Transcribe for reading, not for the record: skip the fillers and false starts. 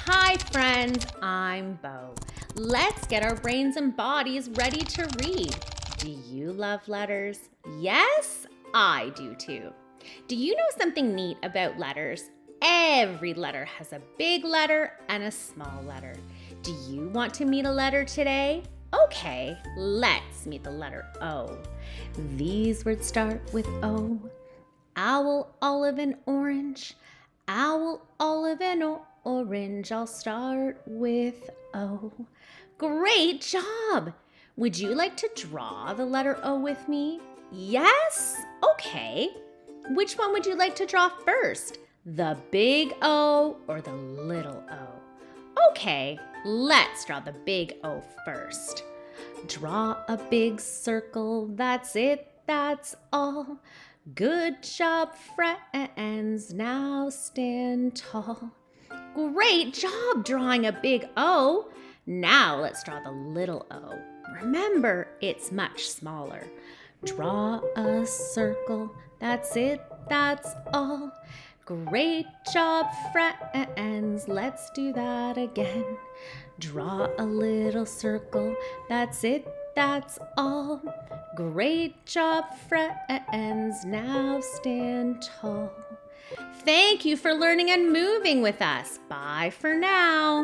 Hi friends, I'm Bo. Let's get our brains and bodies ready to read. Do you love letters? Yes, I do too. Do you know something neat about letters? Every letter has a big letter and a small letter. Do you want to meet a letter today? Okay, let's meet the letter O. These words start with O. Owl, olive, and orange. Owl, olive, and orange. I'll start with O. Great job! Would you like to draw the letter O with me? Yes? Okay. Which one would you like to draw first? The big O or the little O? Okay, let's draw the big O first. Draw a big circle, that's it, that's all. Good job, friends, now stand tall. Great job drawing a big O. Now let's draw the little O. Remember, it's much smaller. Draw a circle, that's it, that's all. Great job, friends, let's do that again. Draw a little circle, that's it, that's all. Great job, friends, now stand tall. Thank you for learning and moving with us. Bye for now.